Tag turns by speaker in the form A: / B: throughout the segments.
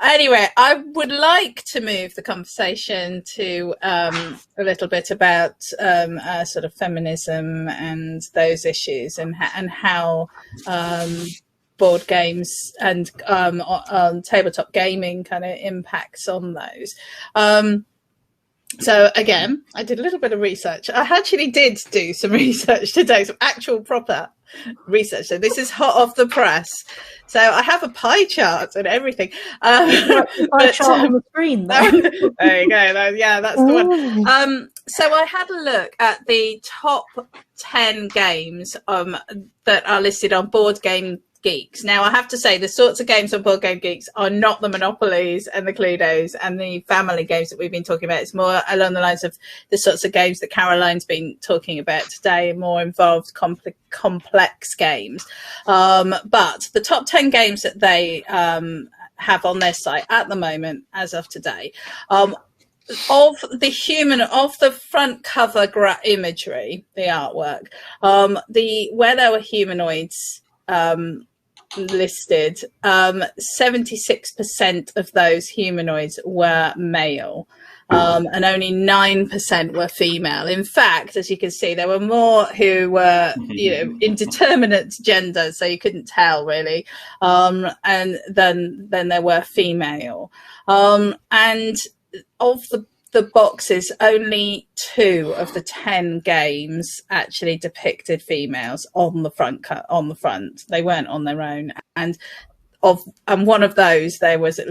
A: Anyway, I would like to move the conversation to a little bit about sort of feminism and those issues, and how board games and tabletop gaming kind of impacts on those. So again, I did a little bit of research. I actually did do some research today, some actual proper research. So this is hot off the press. So I have a pie chart and everything.
B: Pie chart on the screen, though.
A: There you go. Yeah, that's the one. So I had a look at the top 10 games that are listed on Board Game Geeks. Now, I have to say, the sorts of games on Board Game Geeks are not the Monopolies and the Cluedos and the family games that we've been talking about. It's more along the lines of the sorts of games that Caroline's been talking about today, more involved, complex games. But the top 10 games that they have on their site at the moment, as of today, of the front cover imagery, the artwork, where there were humanoids listed, 76% of those humanoids were male, and only 9% were female. In fact, as you can see, there were more who were, indeterminate gender, so you couldn't tell really, and then there were female. And of the boxes, only 2 of the 10 games actually depicted females on the front. They weren't on their own, and one of those there was a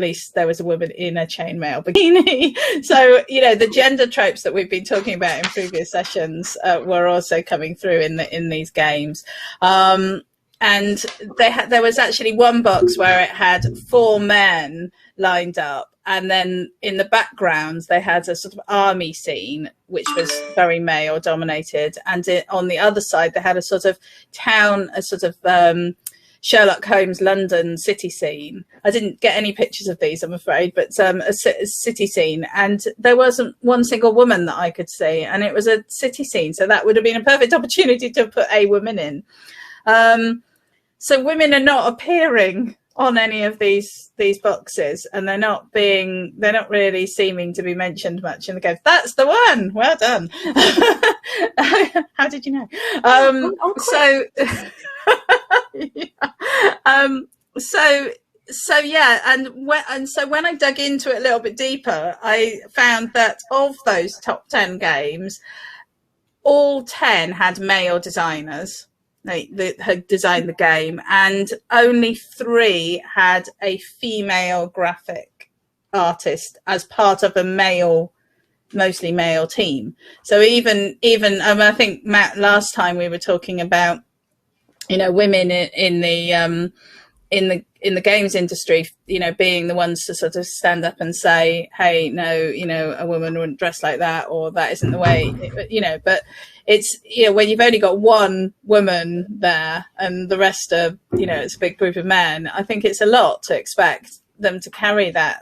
A: woman in a chainmail bikini. So the gender tropes that we've been talking about in previous sessions were also coming through in these games. And there was actually one box where it had 4 men lined up, and then in the background they had a sort of army scene which was very male dominated, and on the other side they had a sort of town, a sort of Sherlock Holmes London city scene. I didn't get any pictures of these, I'm afraid, but a city scene, and there wasn't one single woman that I could see, and it was a city scene, so that would have been a perfect opportunity to put a woman in. So women are not appearing on any of these boxes, and they're not really seeming to be mentioned much in the game. That's the one. Well done. How did you know? So when I dug into it a little bit deeper, I found that of those top 10 games, all 10 had male designers. They had designed the game, and only 3 had a female graphic artist as part of a mostly male team. So even I think, Matt, last time we were talking about women in the games industry, being the ones to sort of stand up and say, hey, no, a woman wouldn't dress like that, or that isn't the way, but it's, when you've only got one woman there and the rest are, it's a big group of men, I think it's a lot to expect them to carry that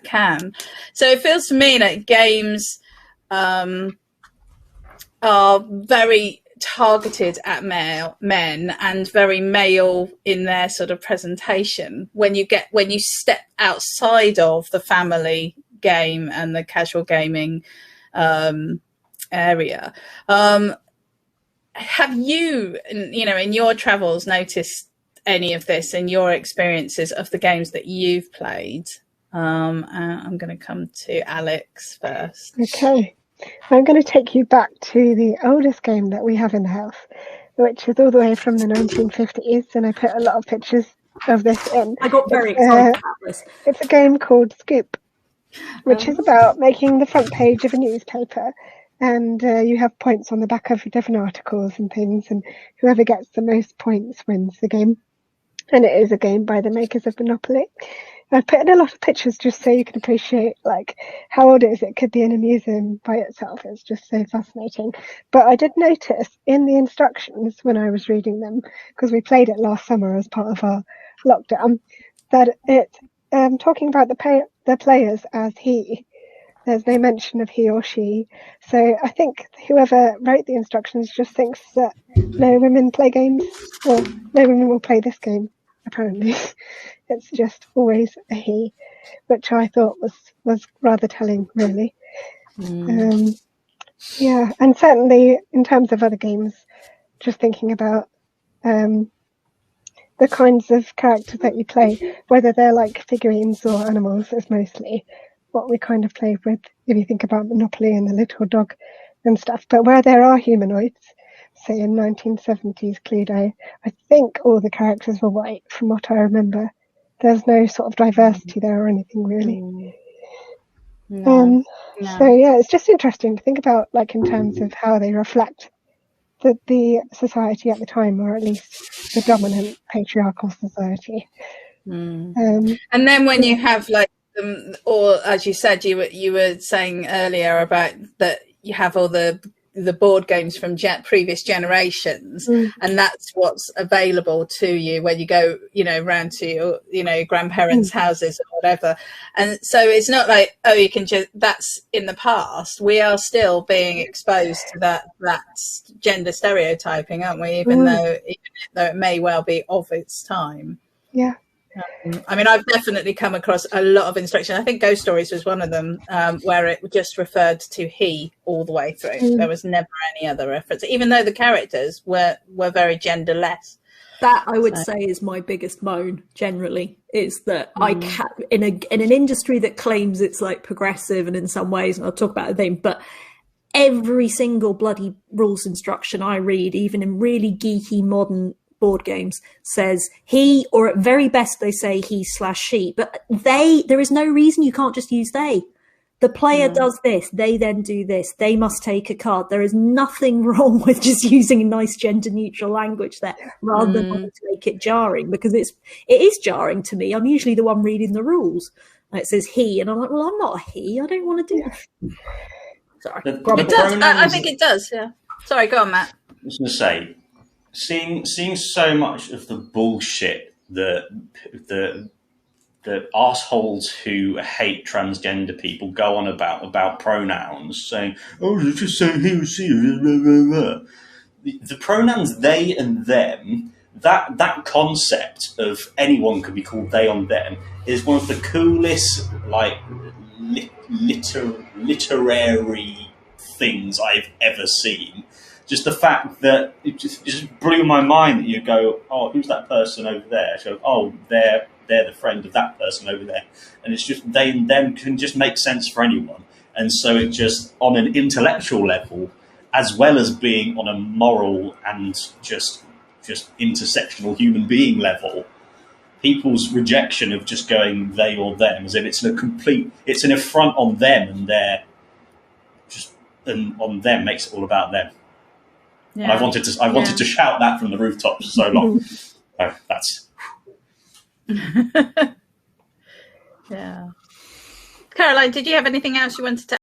A: can. So it feels to me like games are very targeted at men and very male in their sort of presentation. When you step outside of the family game and the casual gaming area, have you, in your travels, noticed any of this in your experiences of the games that you've played? I'm going to come to Alex first.
C: Okay. I'm going to take you back to the oldest game that we have in the house, which is all the way from the 1950s, and I put a lot of pictures of this in.
B: I got very excited about this.
C: It's a game called Scoop, which is about making the front page of a newspaper, and you have points on the back of different articles and things, and whoever gets the most points wins the game. And it is a game by the makers of Monopoly. I've put in a lot of pictures just so you can appreciate how old it is. It could be in a museum by itself. It's just so fascinating. But I did notice in the instructions when I was reading them, because we played it last summer as part of our lockdown, that it talking about the players as he. There's no mention of he or she. So I think whoever wrote the instructions just thinks that no women play games, or no women will play this game. apparently. It's just always a he, which I thought was rather telling, really. Yeah, and certainly in terms of other games, just thinking about the kinds of characters that you play, whether they're like figurines or animals, is mostly what we kind of play with, if you think about Monopoly and the little dog and stuff. But where there are humanoids, say in 1970s Cluedo, I think all the characters were white, from what I remember. There's no sort of diversity there or anything, really.
A: No.
C: So yeah, it's just interesting to think about, like, in terms of how they reflect the society at the time, or at least the dominant patriarchal society.
A: And then when you have like, or as you said, you were saying earlier about that you have all the board games from previous generations, and that's what's available to you when you go, round to your, grandparents' houses or whatever. And so it's not like, oh, you can just, that's in the past. We are still being exposed to that gender stereotyping, aren't we? Even though it may well be of its time.
C: Yeah.
A: I mean, I've definitely come across a lot of instruction. I think Ghost Stories was one of them, where it just referred to he all the way through. There was never any other reference, even though the characters were very genderless.
B: That, I would say, is my biggest moan generally, is that I can't, in an industry that claims it's like progressive and in some ways, and I'll talk about the thing, but every single bloody rules instruction I read, even in really geeky modern board games, says he, or at very best they say he/she, but there is no reason you can't just use they. The player does this, they then do this, they must take a card. There is nothing wrong with just using a nice gender neutral language there, rather than wanting to make it jarring, because it is jarring to me. I'm usually the one reading the rules, and it says he, and I'm like, well, I'm not a he, I don't want to do that. Sorry.
A: It does. I think it does, yeah. Sorry, go on, Matt.
D: I was going to say, seeing so much of the bullshit that the assholes who hate transgender people go on about pronouns, saying, "Oh, just say he or she." Blah, blah, blah. The pronouns they and them, that concept of anyone could be called they on them, is one of the coolest, like, literary things I've ever seen. Just the fact that it just blew my mind that you go, oh, who's that person over there? So, oh, they're the friend of that person over there. And it's just, they and them can just make sense for anyone. And so it just, on an intellectual level, as well as being on a moral and just intersectional human being level, people's rejection of just going they or them, as if it's it's an affront on them, and and on them makes it all about them. Yeah. And I wanted to shout that from the rooftops for so long. Oh, that's
A: yeah. Caroline, did you have anything else you wanted to